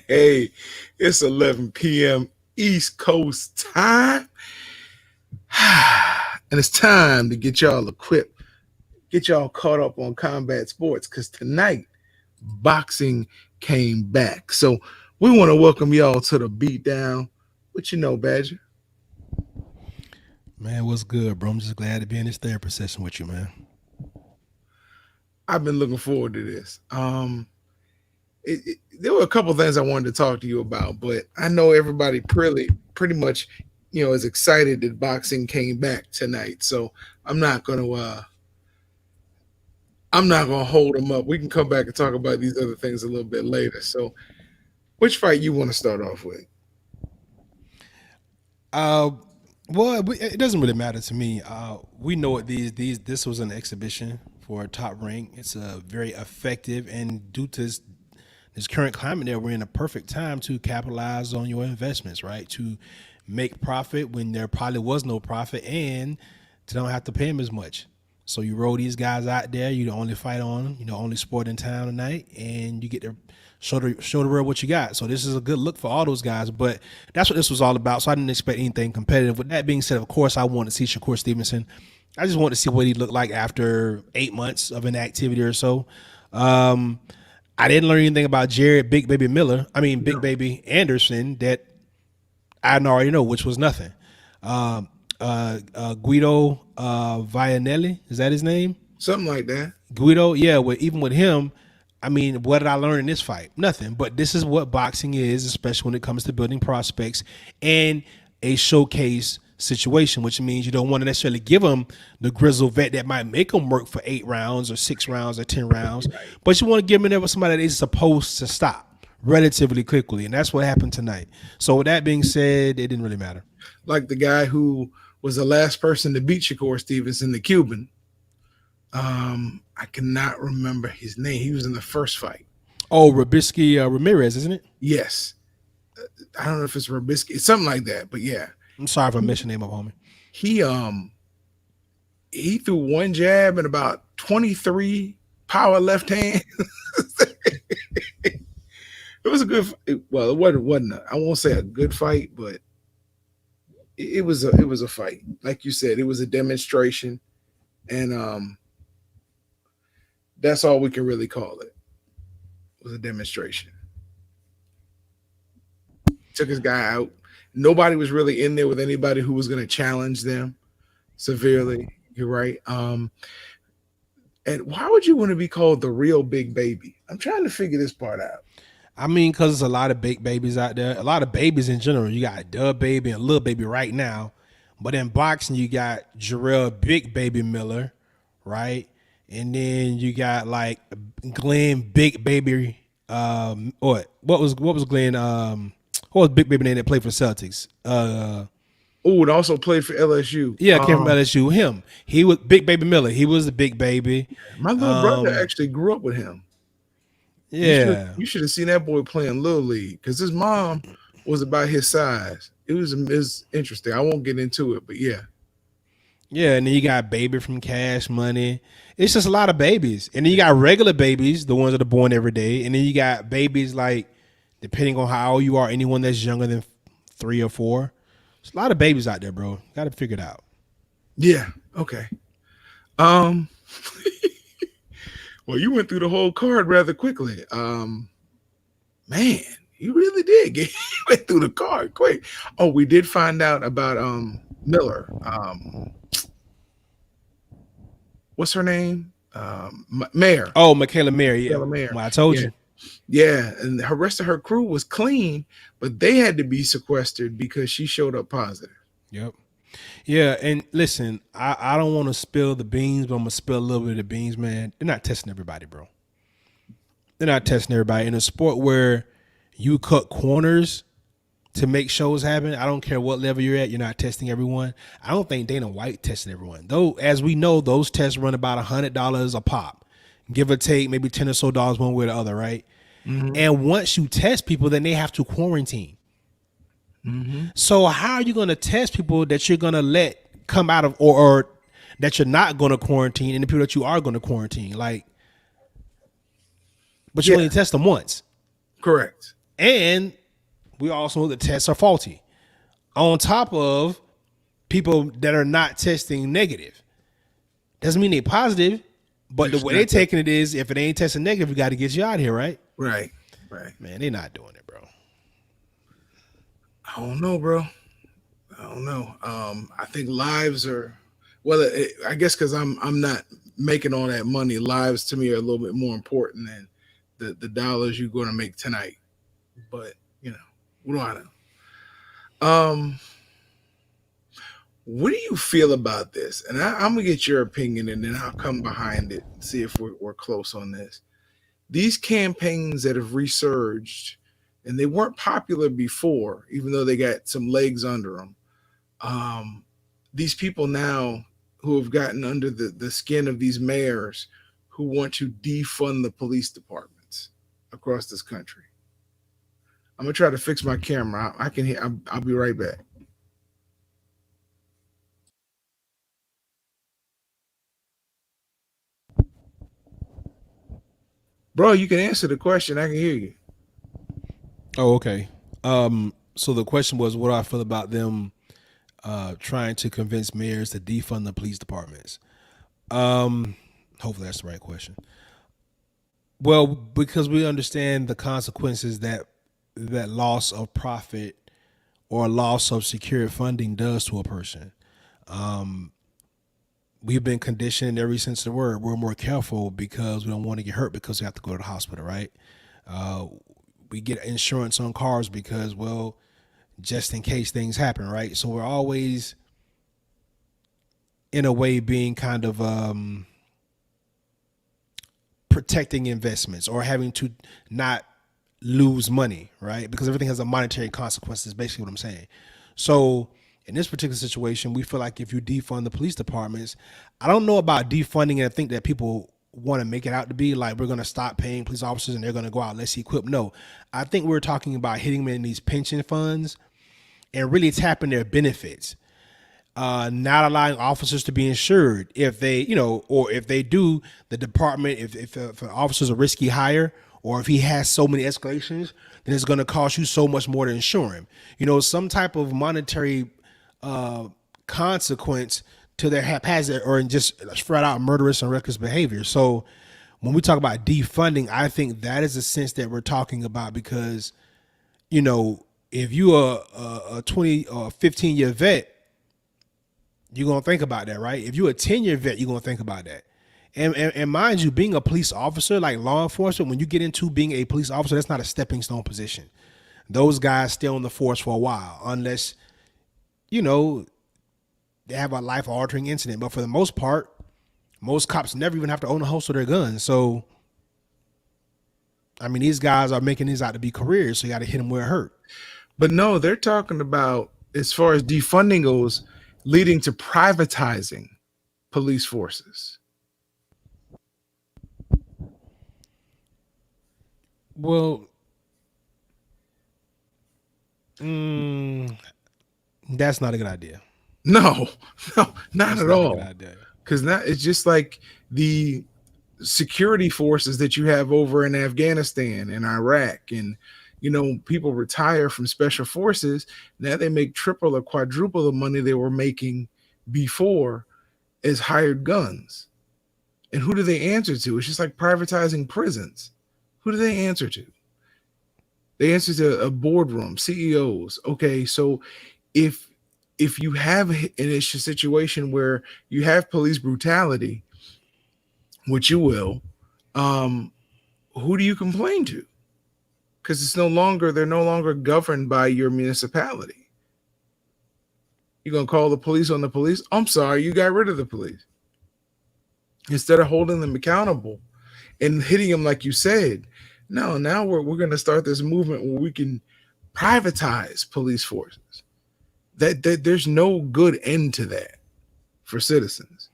Hey, it's 11 p.m. East Coast time. And it's time to get y'all equipped, get y'all caught up on combat sports because tonight boxing came back. So we want to welcome y'all to the Beatdown. What you know, Badger? Man, what's good, bro? I'm just glad to be in this therapy session with you, man. I've been looking forward to this. There were a couple things I wanted to talk to you about, but I know everybody pretty much, is excited that boxing came back tonight. So I'm not gonna uh I'm not gonna hold them up. We can come back and talk about these other things a little bit later. So which fight you want to start off with? Uh, it doesn't really matter to me. We know what this was an exhibition for a top rank. It's a very effective, and due to this current climate that we're in, a perfect time to capitalize on your investments, right? To make profit when there probably was no profit, and to don't have to pay them as much. So you roll these guys out there. You the only fight on, only sport in town tonight, and you get to show the world what you got. So this is a good look for all those guys. But that's what this was all about. So I didn't expect anything competitive. With that being said, of course, I want to see Shakur Stephenson. I just want to see what he looked like after 8 months of inactivity or so. I didn't learn anything about Jared Big Baby Miller. I mean, Big Baby Anderson that I already know, which was nothing. Guido Vianelli, is that his name? Something like that. Guido, yeah. Even with him, I mean, what did I learn in this fight? Nothing. But this is what boxing is, especially when it comes to building prospects and a showcase situation, which means you don't want to necessarily give them the grizzled vet that might make them work for 8 rounds or 6 rounds or 10 rounds, but you want to give them there with somebody that is supposed to stop relatively quickly, and that's what happened tonight. So with that being said, it didn't really matter. Like the guy who was the last person to beat Shakur Stevenson, the Cuban. I cannot remember his name. He was in the first fight. Oh, Rabisky Ramirez, isn't it? Yes. I don't know if it's Robisky, it's something like that, but yeah. I'm sorry if I messed your name up, homie. He he threw one jab and about 23 power left hand. It was a good. Well, it wasn't. I won't say a good fight, but it was a fight. Like you said, it was a demonstration, and that's all we can really call it. It was a demonstration. Took his guy out. Nobody was really in there with anybody who was going to challenge them severely. You're right. And why would you want to be called the real big baby? I'm trying to figure this part out. I mean, because there's a lot of big babies out there, a lot of babies in general. You got Dub Baby and Little Baby right now, but in boxing you got Jarrell Big Baby Miller, right? And then you got like Glenn Big Baby. What was Glenn? What was Big Baby name that played for Celtics? Oh, and also played for LSU. Yeah, I can't remember LSU. Him. He was Big Baby Miller. He was the Big Baby. My little brother actually grew up with him. Yeah. You should have seen that boy playing Little League because his mom was about his size. It was interesting. I won't get into it, but yeah. Yeah, and then you got Baby from Cash Money. It's just a lot of babies. And then you got regular babies, the ones that are born every day. And then you got babies like, depending on how old you are, anyone that's younger than 3 or 4. There's a lot of babies out there, bro. Got to figure it out. Yeah. Okay. Well, you went through the whole card rather quickly. Man, you really did. You went through the card quick. Oh, we did find out about Miller. What's her name? Mayer. Oh, Michaela Mayer. Yeah, Michaela Mayer. Well, I told you. Yeah, and the rest of her crew was clean, but they had to be sequestered because she showed up positive. Yep. Yeah, and listen, I don't want to spill the beans, but I'm gonna spill a little bit of the beans, man. They're not testing everybody, bro. They're not testing everybody in a sport where you cut corners to make shows happen. I don't care what level you're at. You're not testing everyone. I don't think Dana White tested everyone, though. As we know, those tests run about $100 a pop, give or take, maybe $10 or so one way or the other, right? Mm-hmm. And once you test people, then they have to quarantine. Mm-hmm. So how are you going to test people that you're going to let come out of, or that you're not going to quarantine, and the people that you are going to quarantine? Like, but you only test them once. Correct. And we also know the tests are faulty. On top of people that are not testing negative. Doesn't mean they're positive, but the way they're taking it is if it ain't testing negative, we got to get you out of here, right? Right. Man, they're not doing it, bro. I don't know, bro. I don't know. I think lives are, well, I guess because I'm not making all that money. Lives to me are a little bit more important than the dollars you're going to make tonight. But what do I know? What do you feel about this? And I'm gonna get your opinion, and then I'll come behind it and see if we're close on this. These campaigns that have resurged, and they weren't popular before, even though they got some legs under them. These people now who have gotten under the skin of these mayors who want to defund the police departments across this country. I'm gonna try to fix my camera. I can hear. I'll be right back. Bro, you can answer the question. I can hear you. Oh, okay. So the question was, what do I feel about them trying to convince mayors to defund the police departments? Hopefully that's the right question. Well, because we understand the consequences that loss of profit or loss of secure funding does to a person. We've been conditioned ever since we're more careful because we don't want to get hurt because we have to go to the hospital, right? We get insurance on cars because, well, just in case things happen, right? So we're always, in a way, being kind of protecting investments or having to not lose money, right? Because everything has a monetary consequence is basically what I'm saying. So in this particular situation, we feel like if you defund the police departments, I don't know about defunding and I think that people want to make it out to be like we're going to stop paying police officers and they're going to go out less equipped. No, I think we're talking about hitting them in these pension funds and really tapping their benefits. Not allowing officers to be insured if they, or if they do, the department, if an officer's a risky hire or if he has so many escalations, then it's going to cost you so much more to insure him. Some type of monetary consequence to their haphazard or just spread out murderous and reckless behavior. So when we talk about defunding, I think that is the sense that we're talking about because, if you are a 20 or 15-year vet, you're going to think about that, right? If you're a 10-year vet, you're going to think about that. And mind you, being a police officer, like law enforcement, when you get into being a police officer, that's not a stepping stone position. Those guys stay on the force for a while, unless, they have a life-altering incident. But for the most part, most cops never even have to own a holster of their guns. So, these guys are making these out to be careers, so you got to hit them where it hurt. But no, they're talking about, as far as defunding goes, leading to privatizing police forces. Well, that's not a good idea. No, not at all. Because now it's just like the security forces that you have over in Afghanistan and Iraq, and people retire from special forces. Now they make triple or quadruple the money they were making before as hired guns. And who do they answer to? It's just like privatizing prisons. Who do they answer to? They answer to a boardroom, CEOs. Okay, so if you have an issue situation where you have police brutality, which you will, who do you complain to? Because they're no longer governed by your municipality. You're going to call the police on the police? I'm sorry, you got rid of the police. Instead of holding them accountable and hitting them like you said. No, now we're going to start this movement where we can privatize police forces. That there's no good end to that for citizens.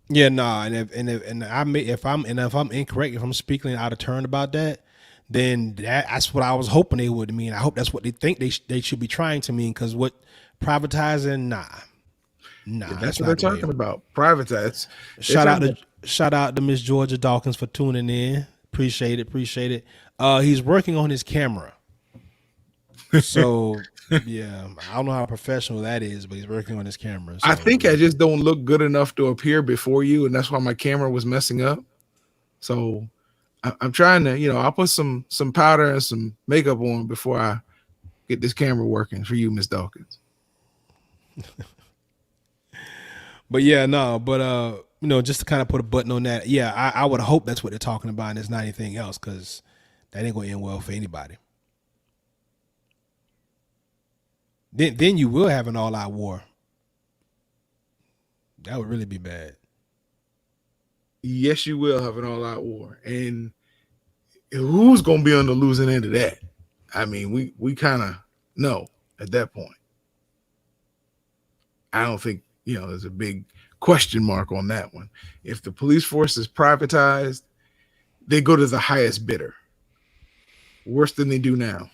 Yeah, nah, if I'm incorrect, if I'm speaking out of turn about that, then that's what I was hoping they would mean. I hope that's what they think they should be trying to mean. Because what privatizing, nah, yeah, that's what they're talking about. Privatize. Shout out to Miss Georgia Dawkins for tuning in. Appreciate it. He's working on his camera. So yeah, I don't know how professional that is, but he's working on his camera. I So think I just don't look good enough to appear before you, and that's why my camera was messing up. So I'm trying to, I'll put some powder and some makeup on before I get this camera working for you, Miss Dawkins. but yeah, no, but just to kind of put a button on that, yeah, I would hope that's what they're talking about, and it's not anything else, because that ain't gonna end well for anybody. Then you will have an all-out war. That would really be bad. Yes, you will have an all-out war, and who's going to be on the losing end of that? I mean, we kind of know at that point. I don't think, there's a big question mark on that one. If the police force is privatized, they go to the highest bidder. Worse than they do now.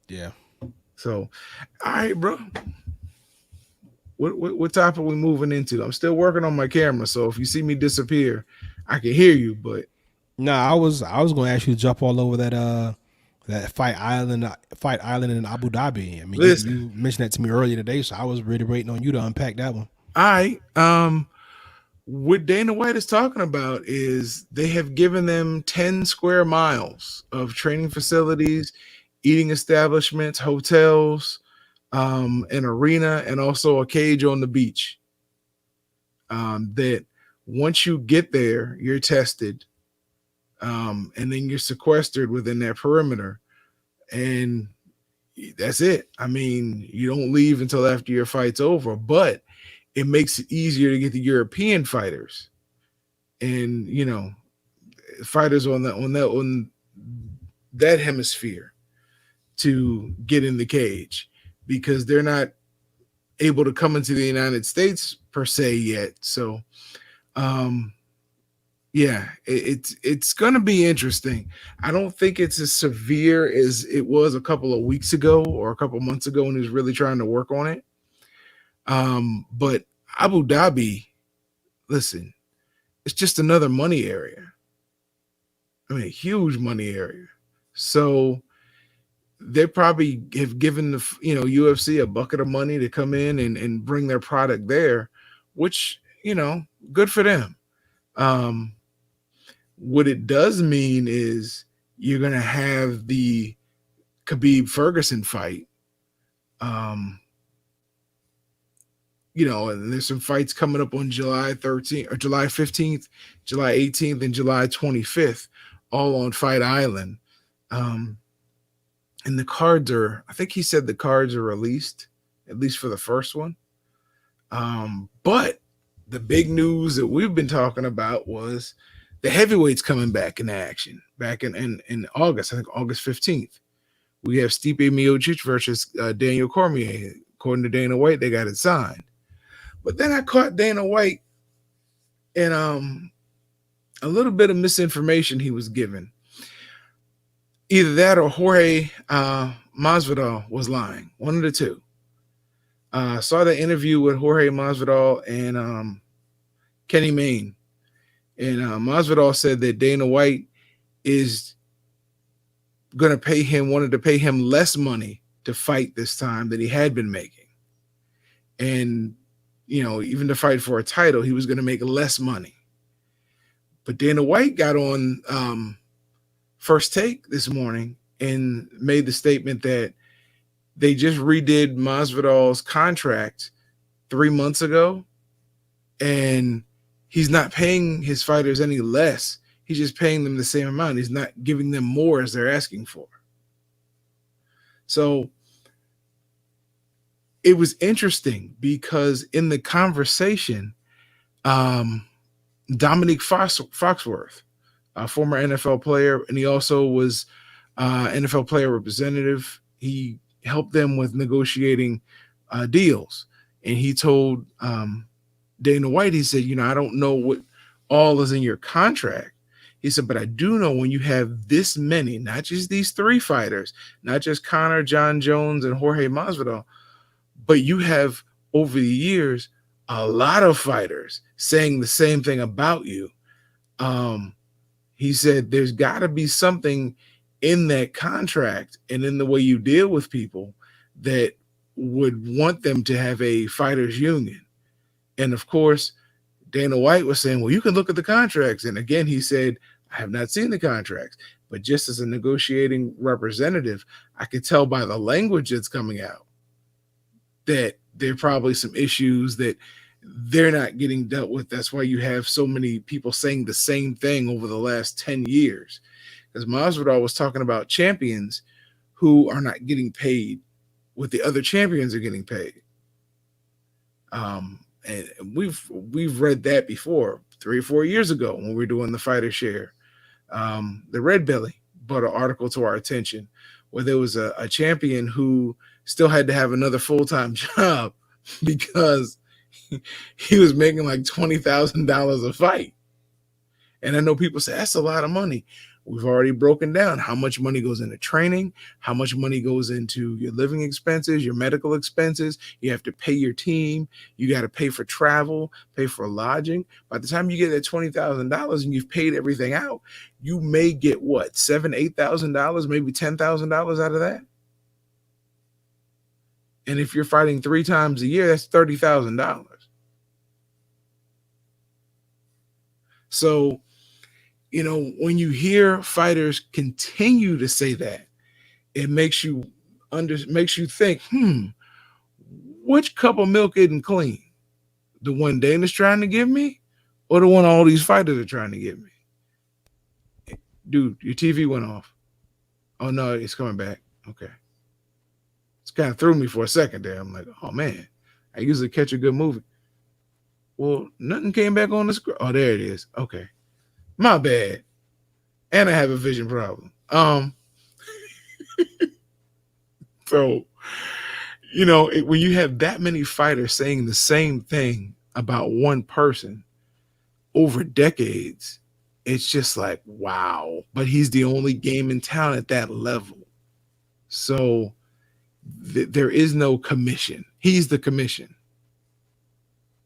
Yeah. So, all right, bro. What type are we moving into? I'm still working on my camera, so if you see me disappear, I can hear you, but no, I was going to ask you to jump all over that fight island in Abu Dhabi. I mean, you mentioned that to me earlier today, so I was really waiting on you to unpack that one. All right. What Dana White is talking about is they have given them 10 square miles of training facilities, eating establishments, hotels, an arena, and also a cage on the beach. That once you get there, you're tested, and then you're sequestered within that perimeter, and that's it. I mean, you don't leave until after your fight's over, but it makes it easier to get the European fighters and fighters on that hemisphere to get in the cage, because they're not able to come into the United States per se yet. So yeah, it's going to be interesting. I don't think it's as severe as it was a couple of weeks ago or a couple months ago when he was really trying to work on it. But Abu Dhabi, listen, it's just another money area. I mean, a huge money area. So they probably have given the UFC a bucket of money to come in and bring their product there, which, good for them. What it does mean is you're going to have the Khabib Ferguson fight. And there's some fights coming up on July 13th or July 15th, July 18th, and July 25th, all on Fight Island. And the cards I think he said the cards are released, at least for the first one. But the big news that we've been talking about was the heavyweights coming back in action back in August, I think August 15th. We have Stipe Miocic versus Daniel Cormier. According to Dana White, they got it signed. But then I caught Dana White in a little bit of misinformation he was given. Either that or Jorge Masvidal was lying. One of the two. Saw the interview with Jorge Masvidal and Kenny Mayne. And Masvidal said that Dana White is going to wanted to pay him less money to fight this time than he had been making. And, even to fight for a title, he was going to make less money. But Dana White got on First Take this morning and made the statement that they just redid Masvidal's contract 3 months ago, and he's not paying his fighters any less. He's just paying them the same amount. He's not giving them more as they're asking for. So it was interesting because in the conversation, Dominique Foxworth, a former NFL player, and he also was NFL player representative. He helped them with negotiating deals. And he told Dana White, he said, I don't know what all is in your contract. He said, but I do know when you have this many, not just these three fighters, not just Conor, John Jones, and Jorge Masvidal, but you have over the years a lot of fighters saying the same thing about you. He said there's got to be something in that contract and in the way you deal with people that would want them to have a fighters union. And of course, Dana White was saying, well, you can look at the contracts. And again, he said, I have not seen the contracts, but just as a negotiating representative, I could tell by the language that's coming out that there are probably some issues that they're not getting dealt with. That's why you have so many people saying the same thing over the last 10 years. Because Masvidal was talking about champions who are not getting paid what the other champions are getting paid. And we've read that before 3 or 4 years ago when we were doing the fighter share. The Red Belly brought an article to our attention where there was a champion who still had to have another full-time job because he was making like $20,000 a fight. And I know people say that's a lot of money. We've already broken down how much money goes into training, how much money goes into your living expenses, your medical expenses. You have to pay your team. You got to pay for travel, pay for lodging. By the time you get that $20,000 and you've paid everything out, you may get what, $7,000, $8,000, maybe $10,000 out of that. And if you're fighting 3 times a year, that's $30,000. So, you know, when you hear fighters continue to say that, it makes you think, which cup of milk isn't clean? The one Dana's trying to give me, or the one all these fighters are trying to give me? Dude, your TV went off. Oh no, it's coming back. Okay. It's kind of threw me for a second there. I'm like, oh man, I usually catch a good movie. Well, nothing came back on the screen. Oh, there it is. Okay. My bad. And I have a vision problem. So, you know, when you have that many fighters saying the same thing about one person over decades, it's just like, wow. But he's the only game in town at that level. So there is no commission. He's the commission.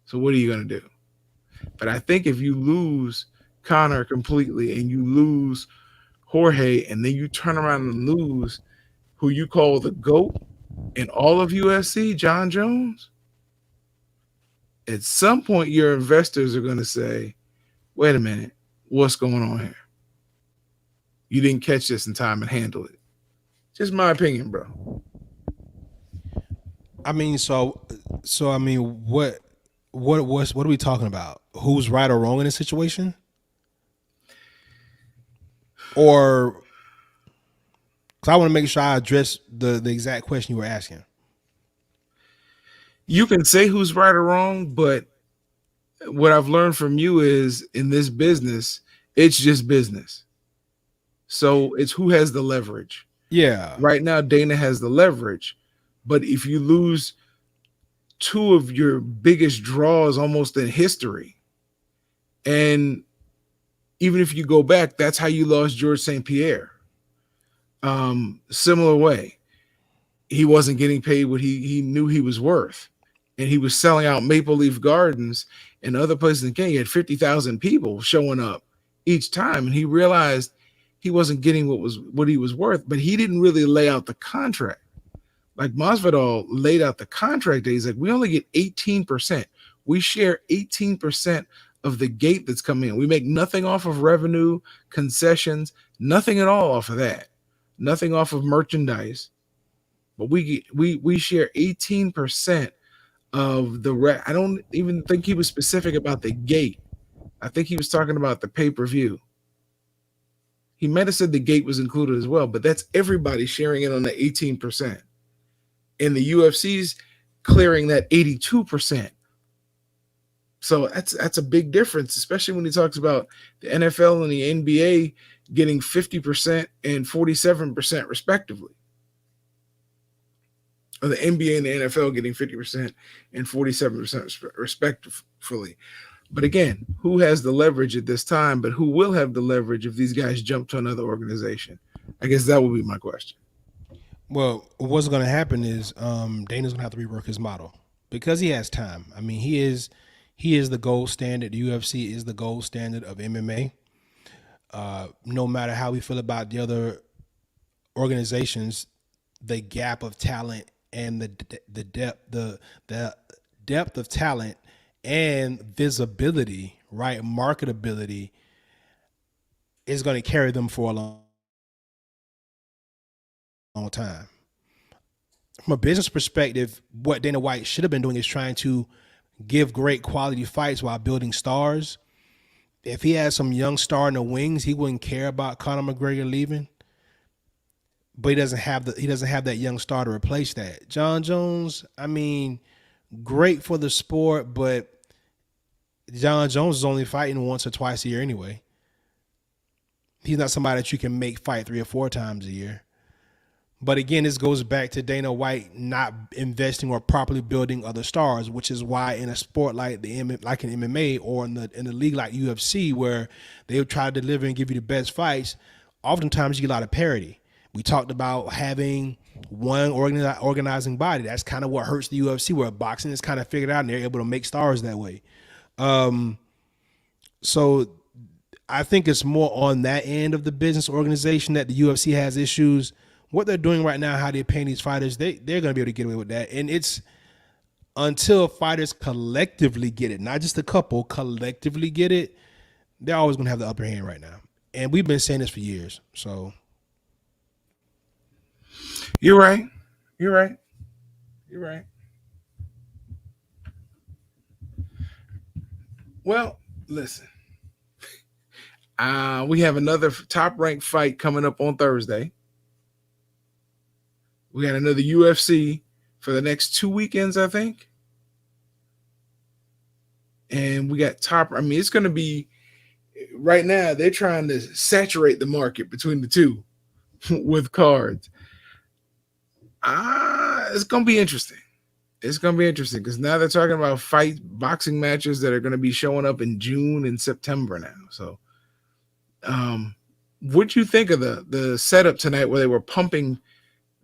So what are you going to do? But I think if you lose Conor completely and you lose Jorge and then you turn around and lose who you call the GOAT in all of UFC, John Jones, at some point your investors are going to say, wait a minute, what's going on here? You didn't catch this in time and handle it. Just my opinion, bro. I mean, what are we talking about? Who's right or wrong in this situation? Or, because I want to make sure I address the exact question you were asking. You can say who's right or wrong, but what I've learned from you is in this business, it's just business. So it's who has the leverage. Yeah. Right now, Dana has the leverage. But if you lose 2 of your biggest draws almost in history, and even if you go back, that's how you lost George St. Pierre. Similar way. He wasn't getting paid what he knew he was worth. And he was selling out Maple Leaf Gardens and other places in Kenya. He had 50,000 people showing up each time. And he realized he wasn't getting what he was worth, but he didn't really lay out the contract. Like Masvidal laid out the contract. He's like, we only get 18%. We share 18% of the gate that's coming in. We make nothing off of revenue, concessions, nothing at all off of that. Nothing off of merchandise. But we share 18% of the I don't even think he was specific about the gate. I think he was talking about the pay-per-view. He might have said the gate was included as well, but that's everybody sharing it on the 18%. And the UFC's clearing that 82%. So that's a big difference, especially when he talks about the NFL and the NBA getting 50% and 47% respectively. Or the NBA and the NFL getting 50% and 47% respectively. But again, who has the leverage at this time, but who will have the leverage if these guys jump to another organization? I guess that would be my question. Well, what's going to happen is Dana's going to have to rework his model because he has time. I mean, he is the gold standard. The UFC is the gold standard of MMA. No matter how we feel about the other organizations, the gap of talent and the depth of talent and visibility, right? Marketability is going to carry them for a long time. From a business perspective, what Dana White should have been doing is trying to give great quality fights while building stars. If he had some young star in the wings, he wouldn't care about Conor McGregor leaving. But he doesn't have that young star to replace that. John Jones, I mean, great for the sport, but John Jones is only fighting once or twice a year anyway. He's not somebody that you can make fight 3 or 4 times a year. But again, this goes back to Dana White not investing or properly building other stars, which is why in a sport like in MMA or in the league like UFC, where they try to deliver and give you the best fights, oftentimes you get a lot of parity. We talked about having one organizing body. That's kind of what hurts the UFC, where boxing is kind of figured out and they're able to make stars that way. So I think it's more on that end of the business organization that the UFC has issues. What they're doing right now, how they're paying these fighters, they're going to be able to get away with that. And it's until fighters collectively get it, not just a couple, collectively get it, they're always going to have the upper hand right now. And we've been saying this for years. So you're right. You're right. You're right. Well, listen. We have another top-ranked fight coming up on Thursday. We got another UFC for the next 2 weekends, I think. And we got it's going to be, right now, they're trying to saturate the market between the two with cards. It's going to be interesting. It's going to be interesting because now they're talking about boxing matches that are going to be showing up in June and September now. So, what'd you think of the setup tonight where they were pumping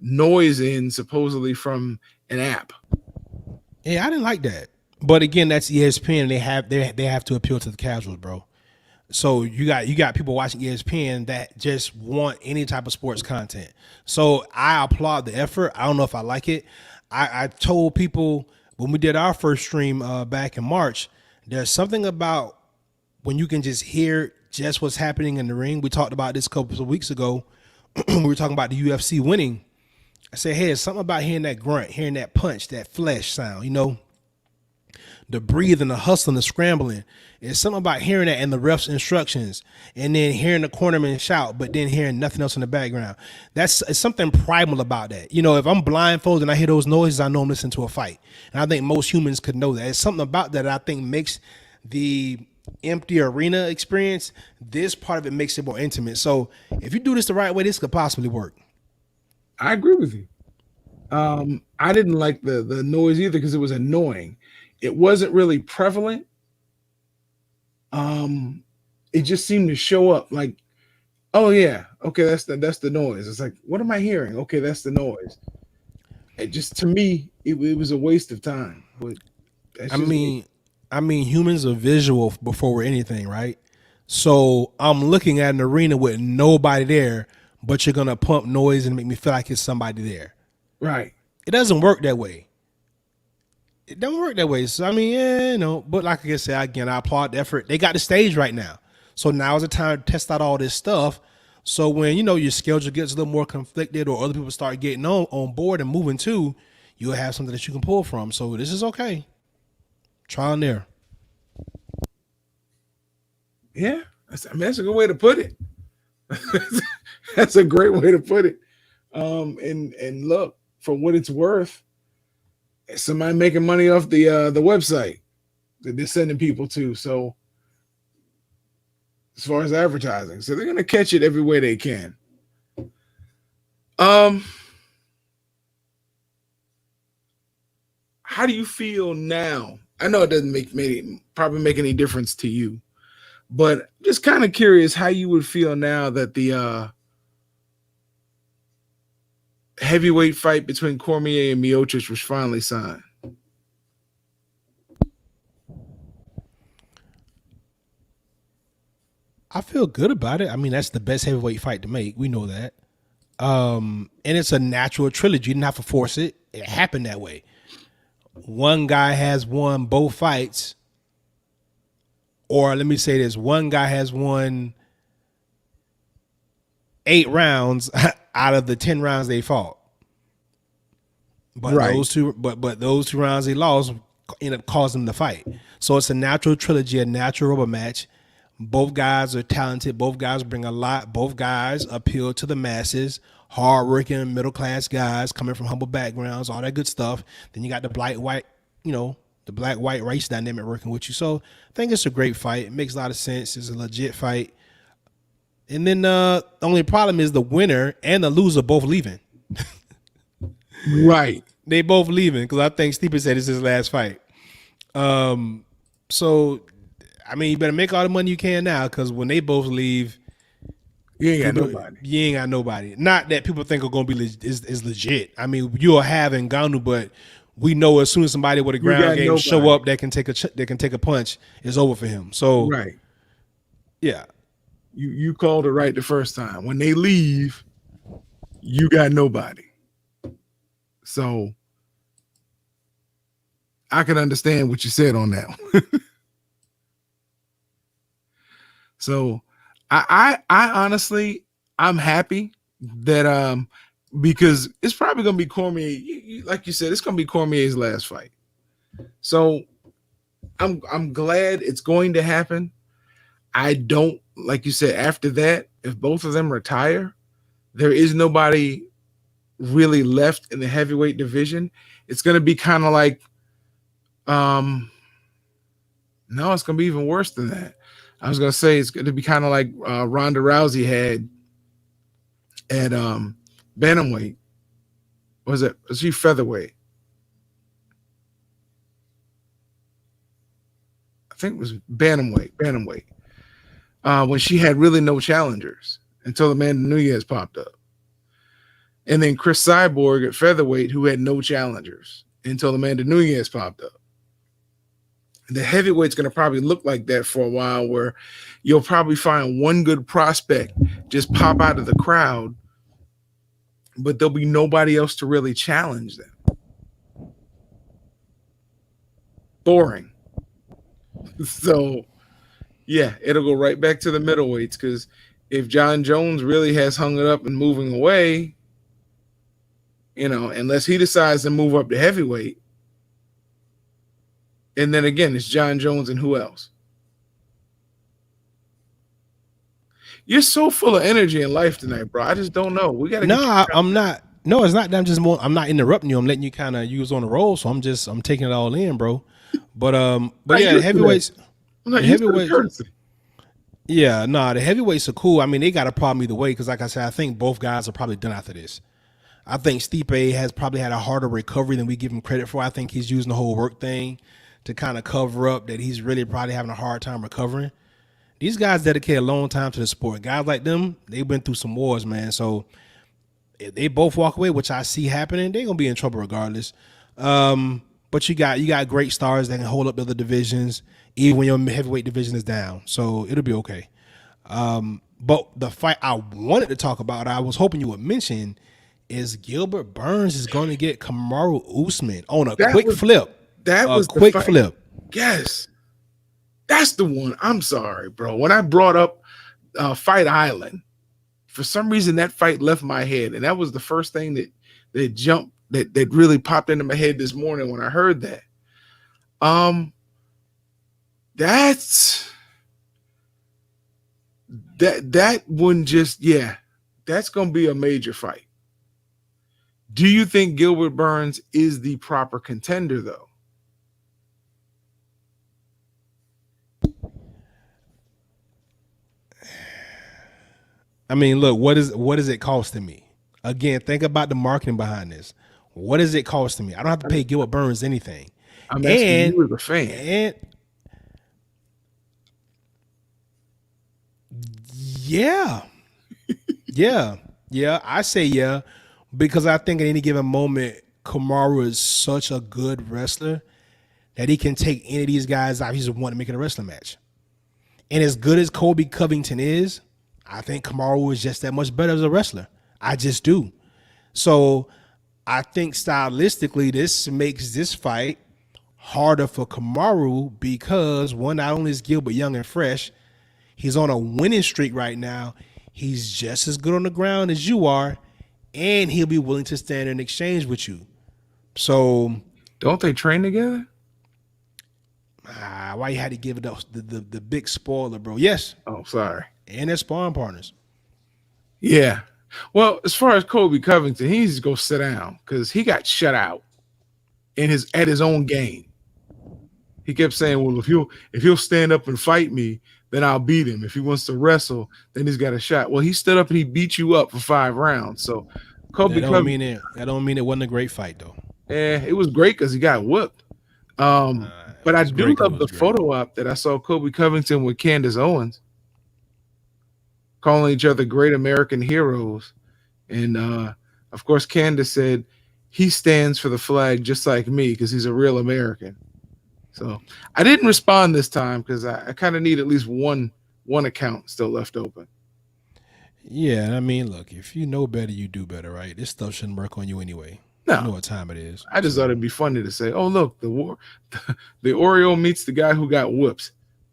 noise in supposedly from an app? Yeah, I didn't like that. But again, that's ESPN. They have to appeal to the casuals, bro. So you got people watching ESPN that just want any type of sports content. So I applaud the effort. I don't know if I like it. I told people when we did our first stream back in March, there's something about when you can just hear just what's happening in the ring. We talked about this a couple of weeks ago. We were talking about the UFC winning. I said, hey, there's something about hearing that grunt, hearing that punch, that flesh sound, the breathing, the hustling, the scrambling. It's something about hearing that in the ref's instructions and then hearing the cornerman shout, but then hearing nothing else in the background. It's something primal about that. If I'm blindfolded and I hear those noises, I know I'm listening to a fight. And I think most humans could know that. It's something about that I think makes the empty arena experience, this part of it makes it more intimate. So if you do this the right way, this could possibly work. I agree with you. I didn't like the noise either because it was annoying. It wasn't really prevalent. It just seemed to show up like, oh yeah, okay, that's the noise. It's like, what am I hearing? Okay, that's the noise. It just, to me, it was a waste of time. But I mean, humans are visual before we're anything, right? So I'm looking at an arena with nobody there, but you're gonna pump noise and make me feel like it's somebody there. Right. It doesn't work that way. It don't work that way. So I mean, but like I said, again, I applaud the effort. They got the stage right now. So now is the time to test out all this stuff. So when your schedule gets a little more conflicted or other people start getting on board and moving too, you'll have something that you can pull from. So this is okay. Trial and error. Yeah, that's a good way to put it. That's a great way to put it. And look, for what it's worth, somebody making money off the website that they're sending people to. So as far as advertising, so they're gonna catch it every way they can. How do you feel now? I know it doesn't probably make any difference to you, but just kind of curious how you would feel now that the heavyweight fight between Cormier and Miocic was finally signed. I feel good about it. I mean, that's the best heavyweight fight to make. We know that. And it's a natural trilogy. You didn't have to force it. It happened that way. One guy has won both fights, or let me say this: one guy has won 8 rounds out of the 10 rounds they fought. But Right. those 2 rounds they lost ended up causing them to fight. So it's a natural trilogy, a natural rubber match. Both guys are talented. Both guys bring a lot. Both guys appeal to the masses. Hardworking, middle class guys coming from humble backgrounds, all that good stuff. Then you got the black white, the black white race dynamic working with you. So I think it's a great fight. It makes a lot of sense. It's a legit fight. And then the only problem is the winner and the loser both leaving. Right. They both leaving because I think Stephen said it's his last fight. So I mean, you better make all the money you can now because when they both leave, You ain't got nobody. you ain't got nobody. Not that people think are going to be is legit. I mean, you'll have Ngannou, but we know as soon as somebody with a ground game show up that can take a punch, it's over for him. So Right. yeah, You called it right the first time. When they leave, you got nobody. So I can understand what you said on that one. So I honestly, I'm happy that because it's probably gonna be Cormier. Like you said, it's gonna be Cormier's last fight. So I'm glad it's going to happen. I don't, like you said, after that, if both of them retire, there is nobody really left in the heavyweight division. It's gonna be kind of like no, it's gonna be even worse than that. I was gonna say it's gonna be kind of like Ronda Rousey had at bantamweight. Was she featherweight? I think it was bantamweight. When she had really no challengers until Amanda Nunes popped up. And then Chris Cyborg at featherweight, who had no challengers until Amanda Nunes popped up. The heavyweight's going to probably look like that for a while, where you'll probably find one good prospect just pop out of the crowd, but there'll be nobody else to really challenge them. Boring. So, yeah, it'll go right back to the middleweights, because if John Jones really has hung it up and moving away, unless he decides to move up to heavyweight, and then again, it's John Jones and who else? You're so full of energy in life tonight, bro. I just don't know. We got to. No, I'm not. No, it's not that I'm not interrupting you. I'm letting you kind of use on the roll. So I'm taking it all in, bro. But yeah, the heavyweights. The heavyweights. Yeah, the heavyweights are cool. I mean, they got a problem either way because, like I said, I think both guys are probably done after this. I think Stipe has probably had a harder recovery than we give him credit for. I think he's using the whole work thing to kind of cover up that he's really probably having a hard time recovering. These guys dedicate a long time to the sport. Guys like them, they've been through some wars, man. So if they both walk away, which I see happening, they're gonna be in trouble regardless. But you got great stars that can hold up the other divisions, even when your heavyweight division is down. So it'll be okay. But the fight I wanted to talk about, I was hoping you would mention, is Gilbert Burns is going to get Kamaru Usman on a quick flip. That was a quick flip. Yes. That's the one. I'm sorry, bro. When I brought up Fight Island, for some reason that fight left my head. And that was the first thing that jumped, that really popped into my head this morning when I heard that. That one just, yeah, that's going to be a major fight. Do you think Gilbert Burns is the proper contender, though? I mean, look, what is it costing me? Again, think about the marketing behind this. What is it costing me? I don't have to pay Gilbert Burns anything. I'm asking you as a fan. And yeah. I say yeah, because I think at any given moment, Kamaru is such a good wrestler that he can take any of these guys out. He's want to make it a wrestling match. And as good as Covington is, I think Kamaru is just that much better as a wrestler. I just do. So I think stylistically, this makes this fight harder for Kamaru because one, not only is Gilbert young and fresh, he's on a winning streak right now. He's just as good on the ground as you are, and he'll be willing to stand in exchange with you. So, don't they train together? Why you had to give it up the big spoiler, bro? Yes. Oh, sorry. And they're sparring partners. Yeah. Well, as far as Colby Covington, he needs to go sit down because he got shut out at his own game. He kept saying, "Well, if he'll stand up and fight me, then I'll beat him. If he wants to wrestle, then he's got a shot." Well, he stood up and he beat you up for 5 rounds. So That don't mean it wasn't a great fight though. Yeah, it was great because he got whooped. But I do love the photo op that I saw Colby Covington with Candace Owens, calling each other great American heroes. And of course, Candace said he stands for the flag just like me because he's a real American. So I didn't respond this time because I kind of need at least one account still left open. Yeah, I mean, look, if you know better, you do better, right? This stuff shouldn't work on you anyway. No, you know what time it is. I just thought it'd be funny to say, "Oh, look, the Oreo meets the guy who got whoops."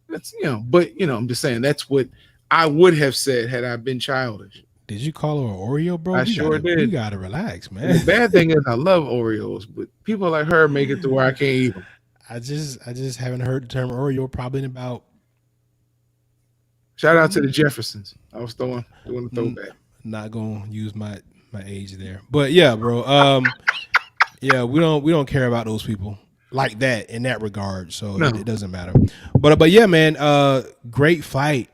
That's but I'm just saying that's what I would have said had I been childish. Did you call her an Oreo, bro? I sure did. You gotta relax, man. And the bad thing is, I love Oreos, but people like her make it to where I can't eat them. I just haven't heard the term Oreo probably in about. Shout out to the Jeffersons. I was doing a throwback. Not gonna use my age there, but yeah, bro. Yeah, we don't care about those people like that in that regard, so it doesn't matter. But yeah, man, great fight,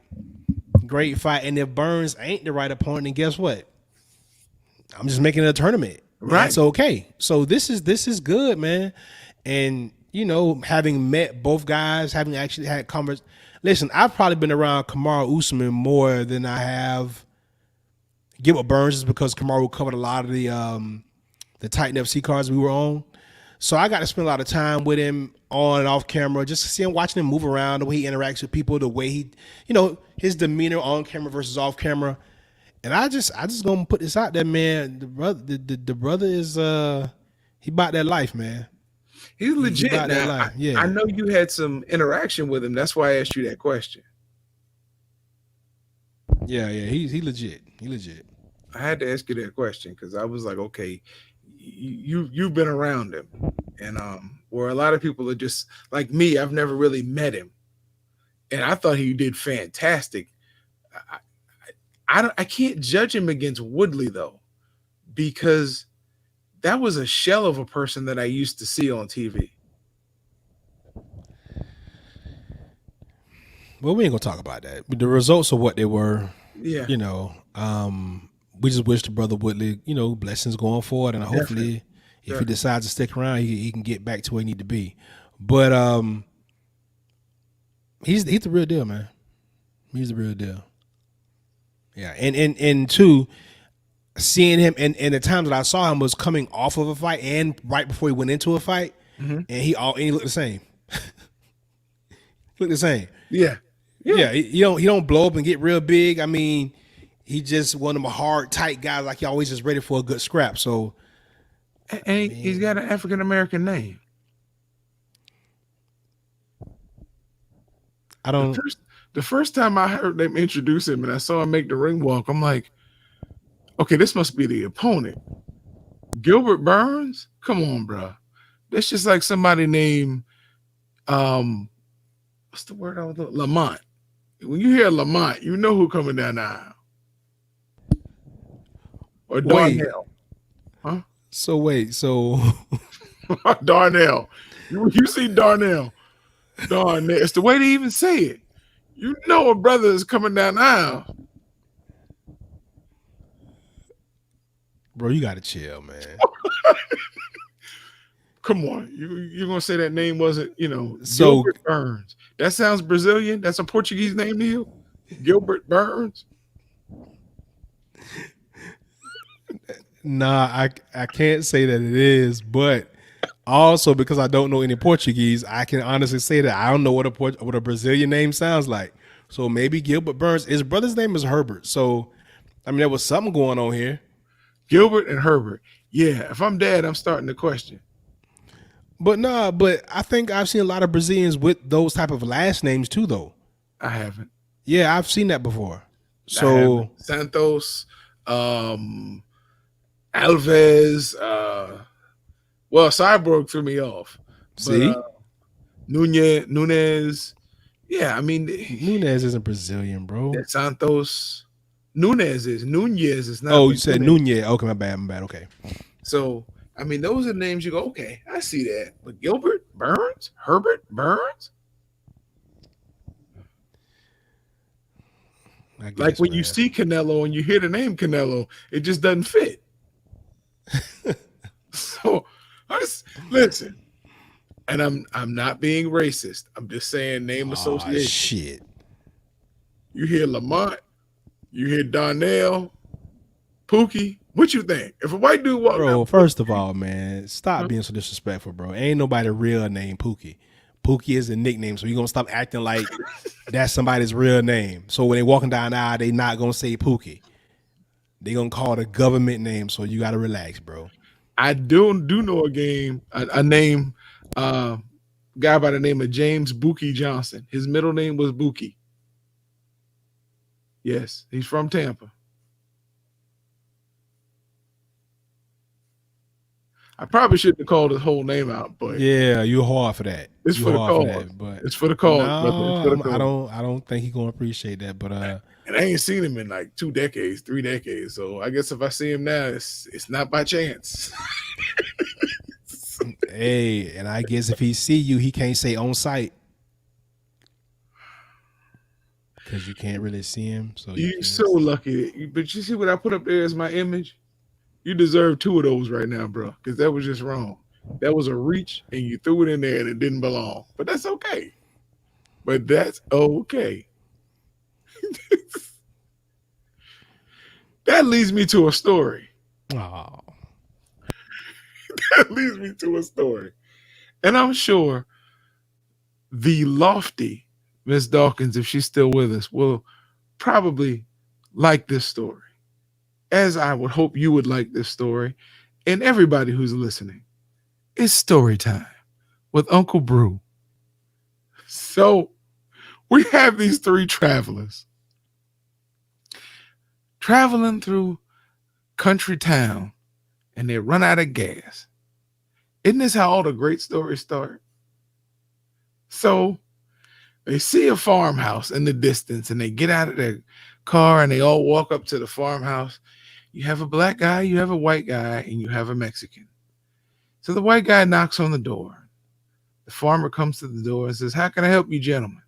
and if Burns ain't the right opponent, then guess what? I'm just making it a tournament, right? That's okay. So this is good, man, and having met both guys, having actually had conversations. Listen, I've probably been around Kamaru Usman more than I have Gilbert Burns, just because Kamaru covered a lot of the Titan FC cards we were on. So I got to spend a lot of time with him on and off camera, just to see him, watching him move around, the way he interacts with people, the way he, his demeanor on camera versus off camera. And I just gonna put this out there, man. The brother is he bought that life, man. He's legit. Now, yeah. I know you had some interaction with him. That's why I asked you that question. Yeah, he legit. He legit. I had to ask you that question because I was like, okay, you've been around him, and where a lot of people are just like me. I've never really met him, and I thought he did fantastic. I can't judge him against Woodley though, because that was a shell of a person that I used to see on TV. Well, we ain't gonna talk about that. But the results are what they were. Yeah. We just wish the brother Woodley, blessings going forward, and hopefully, if he decides to stick around, he can get back to where he need to be. But he's the real deal, man. He's the real deal. Yeah, and two, seeing him and the times that I saw him was coming off of a fight and right before he went into a fight, and he looked the same. Looked the same. Yeah. He don't blow up and get real big. I mean, he just one of them hard, tight guys. Like he always is ready for a good scrap. So, and he's got an African American name. I don't. The first time I heard them introduce him and I saw him make the ring walk, I'm like, okay, this must be the opponent. Gilbert Burns? Come on, bro. That's just like somebody named, what's the word I was looking? Lamont. When you hear Lamont, you know who coming down the aisle. Or Darnell. Huh? So Darnell. You see Darnell. Darnell. It's the way they even say it. You know a brother is coming down the aisle. Bro, you gotta chill, man. Come on. You're gonna say that name wasn't, Gilbert Burns. That sounds Brazilian. That's a Portuguese name to you? Gilbert Burns? Nah, I can't say that it is, but also because I don't know any Portuguese, I can honestly say that I don't know what a Brazilian name sounds like. So maybe Gilbert Burns. His brother's name is Herbert. So I mean, there was something going on here. Gilbert and Herbert. Yeah, if I'm dad, I'm starting to question. But nah, but I think I've seen a lot of Brazilians with those type of last names too, though. I haven't. Yeah, I've seen that before. I haven't. So Santos, Alves, well, Cyborg threw me off. But see, Nunez. Yeah, I mean Nunez isn't Brazilian, bro. Santos. Nunez is not, Oh, but you said Nunez. Nunez. Okay, my bad, my bad. Okay. So I mean, those are names you go, okay, I see that. But Gilbert, Burns, Herbert, Burns, I like guess, when you man. see Canelo and you hear the name Canelo, it just doesn't fit. So listen, and I'm not being racist. I'm just saying name association. Shit. You hear Lamont, you hear Donnell, Pookie. What you think? If a white dude walked Bro, up, first of all, man, stop being so disrespectful, bro. Ain't nobody real name Pookie. Pookie is a nickname, so you gonna stop acting like that's somebody's real name. So when they walking down the aisle, they not gonna say Pookie. They gonna call it a government name, so you gotta relax, bro. I do know a name, guy by the name of James Bookie Johnson. His middle name was Bookie. Yes, he's from Tampa. I probably shouldn't have called his whole name out, but Yeah, you hard for that. it's You for the hard for cause. that, but It's for the cause, brother. It's for the no, cause. I don't think he gonna appreciate that. But And I ain't seen him in like 2 decades, 3 decades. So I guess if I see him now, it's not by chance. hey, and I guess if he see you, he can't say on site because you can't really see him. So You're so lucky. But you see what I put up there as my image? You deserve 2 of those right now, bro, because that was just wrong. That was a reach, and you threw it in there, and it didn't belong. But that's okay. But that's okay. That leads me to a story. Oh. That leads me to a story. And I'm sure the lofty Miss Dawkins, if she's still with us, will probably like this story, as I would hope you would like this story, and everybody who's listening. It's story time with Uncle Brew. So we have these 3 travelers traveling through country town, and they run out of gas. Isn't this how all the great stories start? So they see a farmhouse in the distance, and they get out of their car, and they all walk up to the farmhouse. You have a black guy, you have a white guy, and you have a Mexican. So the white guy knocks on the door. The farmer comes to the door and says, "How can I help you, gentlemen?"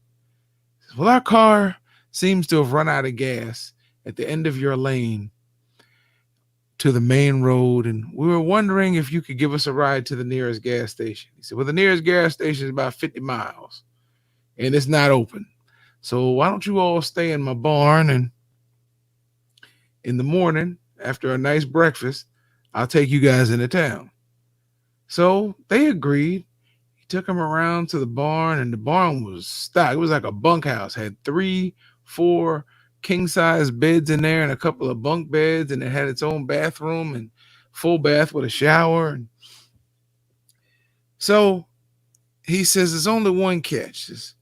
He says, "Well, our car seems to have run out of gas at the end of your lane to the main road, and we were wondering if you could give us a ride to the nearest gas station." He said, "Well, the nearest gas station is about 50 miles, and it's not open. So why don't you all stay in my barn, and in the morning, after a nice breakfast, I'll take you guys into town." So they agreed. He took them around to the barn, and the barn was stocked. It was like a bunkhouse, had 3, 4 king-size beds in there and a couple of bunk beds, and it had its own bathroom and full bath with a shower. And so he says, "There's only one catch. Says,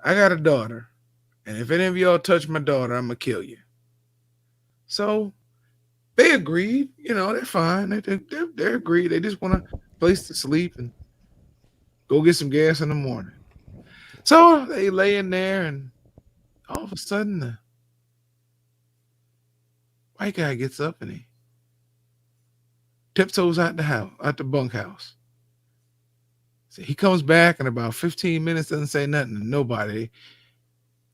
I got a daughter, and if any of y'all touch my daughter, I'm going to kill you." So they agreed. They're fine. They're agreed. They just want a place to sleep and go get some gas in the morning. So they lay in there, and all of a sudden, the white guy gets up and he tiptoes out the bunkhouse. So he comes back in about 15 minutes, doesn't say nothing to nobody.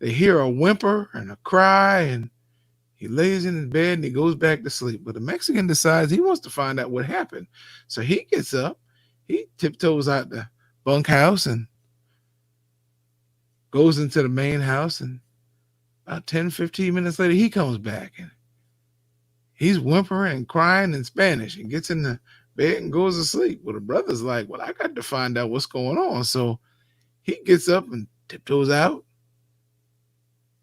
They hear a whimper and a cry, and he lays in his bed and he goes back to sleep. But the Mexican decides he wants to find out what happened. So he gets up, he tiptoes out the bunkhouse and goes into the main house. And about 10, 15 minutes later, he comes back and he's whimpering and crying in Spanish and gets in the bed and goes to sleep. Well, the brother's like, "Well, I got to find out what's going on." So he gets up and tiptoes out.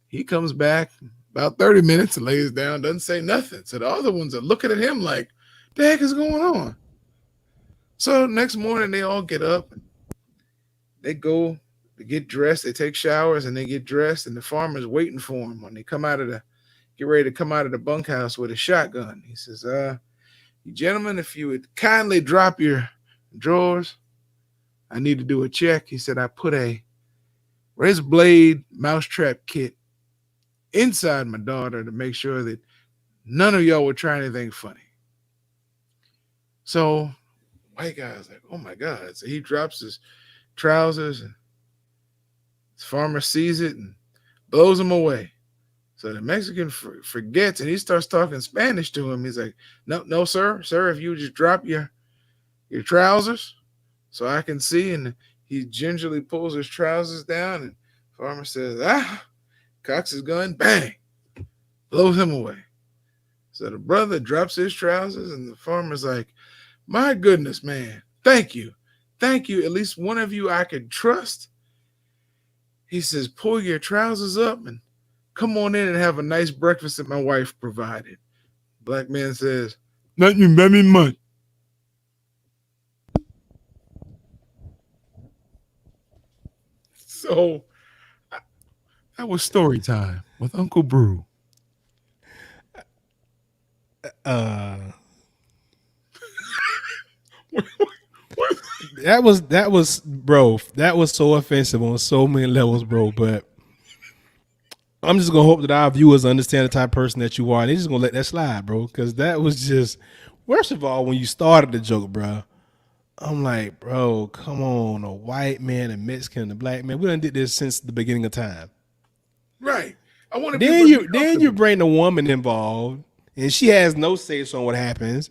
He comes back About 30 minutes, lays down, doesn't say nothing. So the other ones are looking at him like, the heck is going on? So next morning, they all get up and they go to get dressed. They take showers and they get dressed, and the farmer's waiting for them when they get ready to come out of the bunkhouse with a shotgun. He says, you gentlemen, if you would kindly drop your drawers, I need to do a check. He said, I put a razor blade mousetrap kit inside my daughter to make sure that none of y'all would try anything funny. So white guy's like, oh my God. So he drops his trousers and his farmer sees it and blows him away. So the Mexican forgets and he starts talking Spanish to him. He's like, no, sir, if you just drop your trousers so I can see. And he gingerly pulls his trousers down and farmer says, cocks his gun, bang, blows him away. So the brother drops his trousers and the farmer's like, my goodness, man, thank you. At least one of you I could trust. He says, pull your trousers up and come on in and have a nice breakfast that my wife provided. Black man says, nothing very much. So that was story time with Uncle Brew. That was bro. That was so offensive on so many levels, bro. But I'm just gonna hope that our viewers understand the type of person that you are, and they're just gonna let that slide, bro. Because that was just, worst of all, when you started the joke, bro, I'm like, bro, come on, a white man, a Mexican, a black man. We done did this since the beginning of time. Right. I want to. Then you bring the woman involved, and she has no say so on what happens.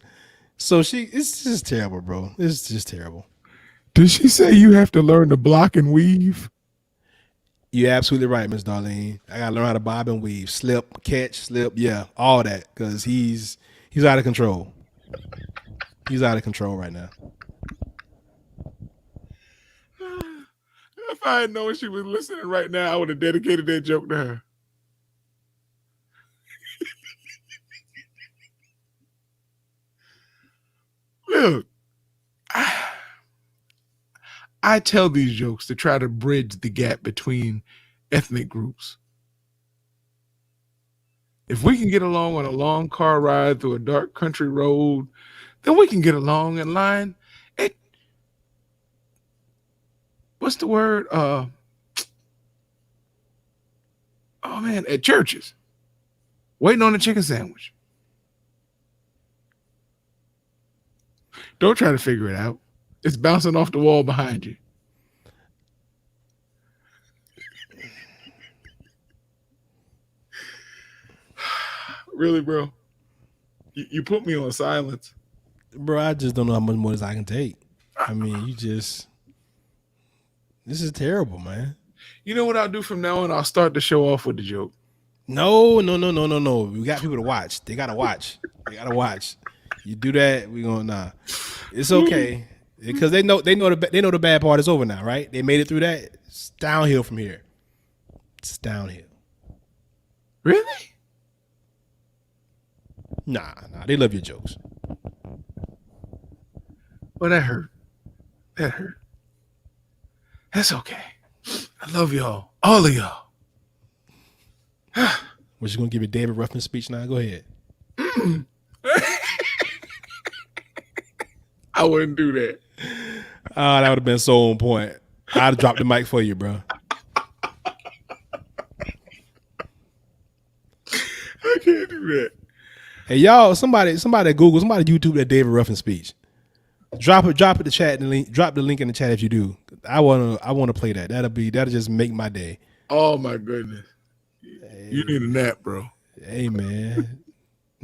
So it's just terrible, bro. It's just terrible. Did she say you have to learn to block and weave? You're absolutely right, Miss Darlene. I gotta learn how to bob and weave, slip, catch, slip, yeah, all that, because he's out of control. He's out of control right now. If I had known she was listening right now, I would have dedicated that joke to her. Look, I tell these jokes to try to bridge the gap between ethnic groups. If we can get along on a long car ride through a dark country road, then we can get along in line at, what's the word? At churches, waiting on a chicken sandwich. Don't try to figure it out. It's bouncing off the wall behind you. Really, bro? You put me on silence. Bro, I just don't know how much more this I can take. I mean, this is terrible, man. You know what I'll do from now on? I'll start the show off with the joke. No. We got people to watch. They gotta watch. You do that, we gonna nah. It's okay because they know the bad part is over now, right? They made it through that. It's downhill from here. It's downhill. Really? Nah. They love your jokes. Well, that hurt. That's okay. I love y'all. All of y'all. Was you gonna give a David Ruffin speech now? Go ahead. I wouldn't do that. Oh, that would have been so on point. I'd have dropped the mic for you, bro. I can't do that. Hey, y'all, somebody Google, somebody YouTube that David Ruffin speech. Drop it in the chat and link. Drop the link in the chat if you do. I wanna play that. That'll just make my day. Oh my goodness. Hey, you need a nap, bro. Hey man.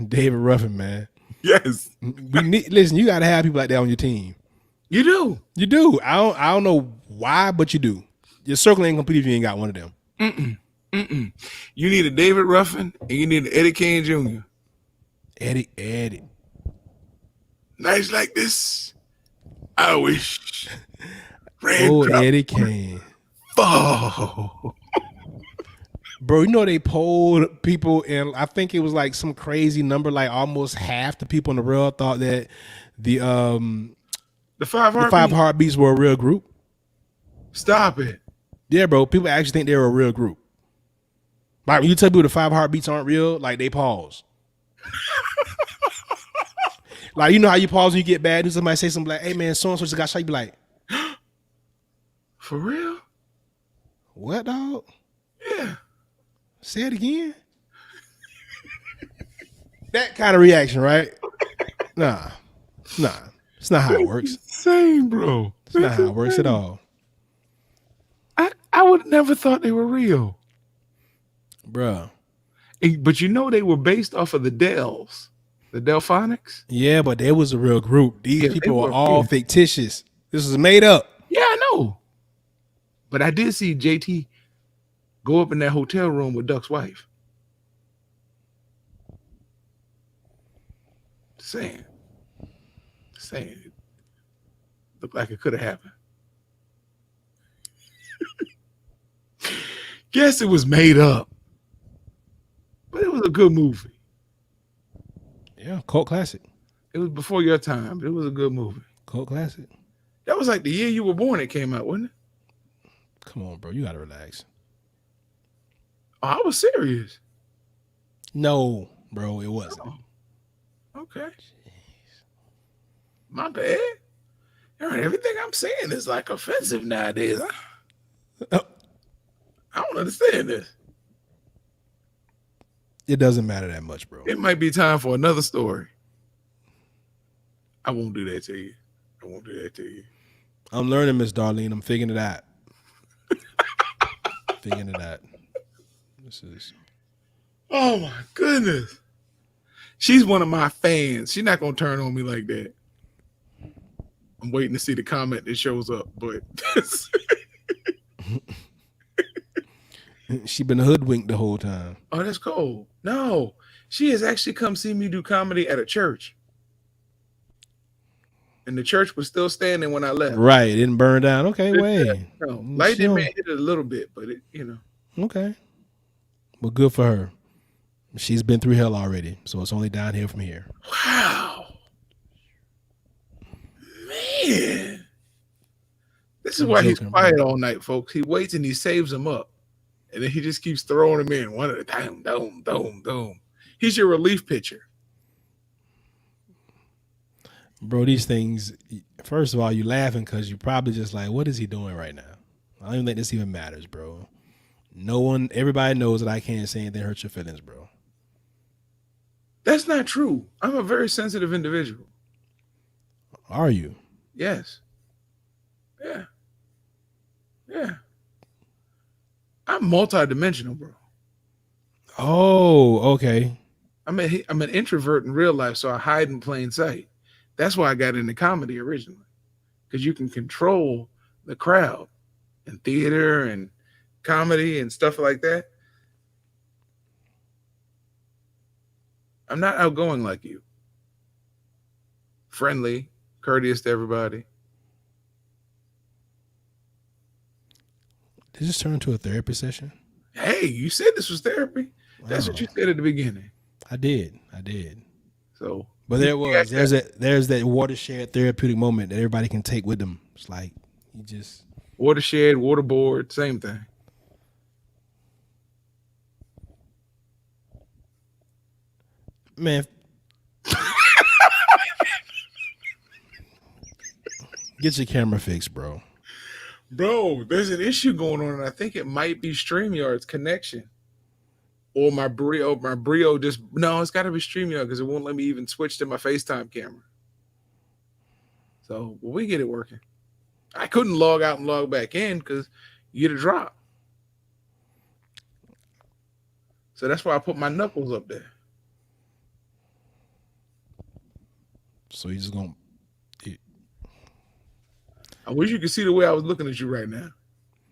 David Ruffin, man. Yes. Listen, you gotta have people like that on your team. You do. You do. I don't know why, but you do. Your circle ain't complete if you ain't got one of them. You need a David Ruffin and you need an Eddie Kane Jr. Eddie. Nights like this, I wish. Oh, Eddie Kane. Oh. Bro, you know they polled people, and I think it was like some crazy number, like almost half the people in the world thought that the The five the five heartbeats. heartbeats were a real group. Stop it. Yeah, bro. People actually think they're a real group. Like when you tell people the five heartbeats aren't real, like they pause. Like, you know how you pause when you get bad news? Somebody say something like, "Hey man, so and so just got shot." You be like, For real? "What, dog? Yeah. Say it again." That kind of reaction, right? Nah. It's not how it works. Insane, bro. It's not how it works at all. I would never thought they were real. Bruh. But you know they were based off of the Dells, the Delphonics. Yeah, but there was a real group. These Yeah, they people were were all real. fictitious. This was made up. Yeah, I know. But I did see JT go up in that hotel room with Duck's wife. Saying. It looked like it could have happened. Guess it was made up. But it was a good movie. Yeah, cult classic. It was before your time, but it was a good movie. Cult classic. That was like the year you were born it came out, wasn't it? Come on, bro. You gotta relax. Oh, I was serious. No, bro, it wasn't. Oh, okay. My bad. All right, everything I'm saying is like offensive nowadays. I don't understand this. It doesn't matter that much, bro. It might be time for another story. I won't do that to you. I'm learning, Miss Darlene. I'm figuring it out. Figuring it out. This is. Oh my goodness. She's one of my fans. She's not gonna turn on me like that. I'm waiting to see the comment that shows up, but She been hoodwinked the whole time. oh, that's cool. No, she has actually come see me do comedy at a church. And the church was still standing when I left. Right, it didn't burn down. Okay, wait. No, lightning may hit it a little bit, but it. Okay. Well, good for her. She's been through hell already, so it's only downhill from here. Wow. Man. This is why he's quiet all night, folks. He waits and he saves them up. And then he just keeps throwing them in one at a time. Boom, boom, boom. He's your relief pitcher. Bro, these things, first of all, you laughing because you're probably just like, what is he doing right now? I don't even think this even matters, bro. Everybody knows that I can't say anything that hurts your feelings, bro. That's not true. I'm a very sensitive individual. Are you? Yes. Yeah. Yeah. I'm multidimensional, bro. Oh, okay. I'm an introvert in real life, so I hide in plain sight. That's why I got into comedy originally, because you can control the crowd in theater and comedy and stuff like that. I'm not outgoing like you. Friendly, courteous to everybody. Did this turn into a therapy session? Hey, you said this was therapy. That's what you said at the beginning. I did. So, but there's that watershed therapeutic moment that everybody can take with them. It's like you just watershed, waterboard, same thing. Man, get your camera fixed, bro. Bro, there's an issue going on, and I think it might be StreamYard's connection. Or my Brio just, no, it's got to be StreamYard because it won't let me even switch to my FaceTime camera. So, we get it working. I couldn't log out and log back in because you get a drop. So that's why I put my knuckles up there. So he's just going to... I wish you could see the way I was looking at you right now.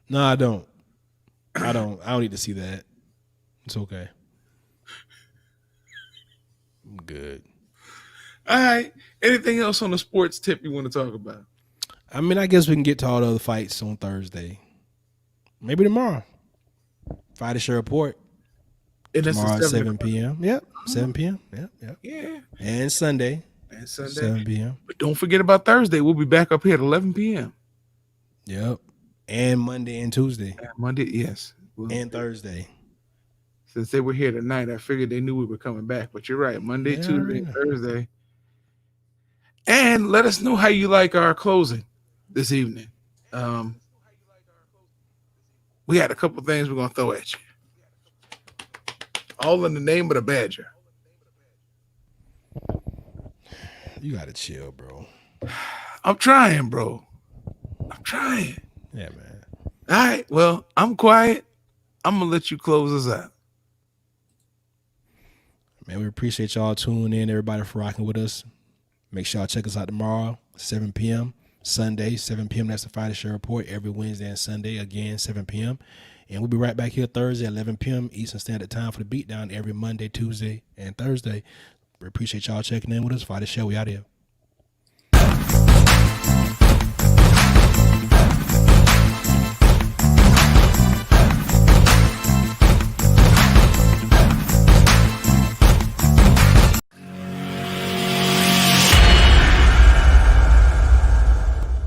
No, I don't. I don't need to see that. It's okay. I'm good. All right. Anything else on the sports tip you want to talk about? I mean, I guess we can get to all the other fights on Thursday. Maybe tomorrow. Fighter Show Report And it's tomorrow at at 7 o'clock. p.m. Yep, 7 p.m. Yep. Yeah. And Sunday, And Sunday. 7 p.m. But don't forget about Thursday. We'll be back up here at 11 p.m. Yep. And Monday and Tuesday. And Monday, yes. And Thursday. Since they were here tonight, I figured they knew we were coming back. But you're right. Monday, Yeah, Tuesday, yeah. Thursday. And let us know how you like our closing this evening. We had a couple things we're going to throw at you. All in the name of the Badger. You got to chill, bro. I'm trying, bro. I'm trying. Yeah, man. All right. Well, I'm quiet. I'm going to let you close us out. Man, we appreciate y'all tuning in, everybody for rocking with us. Make sure y'all check us out tomorrow, 7 p.m. Sunday, 7 p.m. That's the Fighter Show Report every Wednesday and Sunday, again, 7 p.m. And we'll be right back here Thursday at 11 p.m. Eastern Standard Time for the Beatdown every Monday, Tuesday, and Thursday. We appreciate y'all checking in with us. Fighter Show, we out here.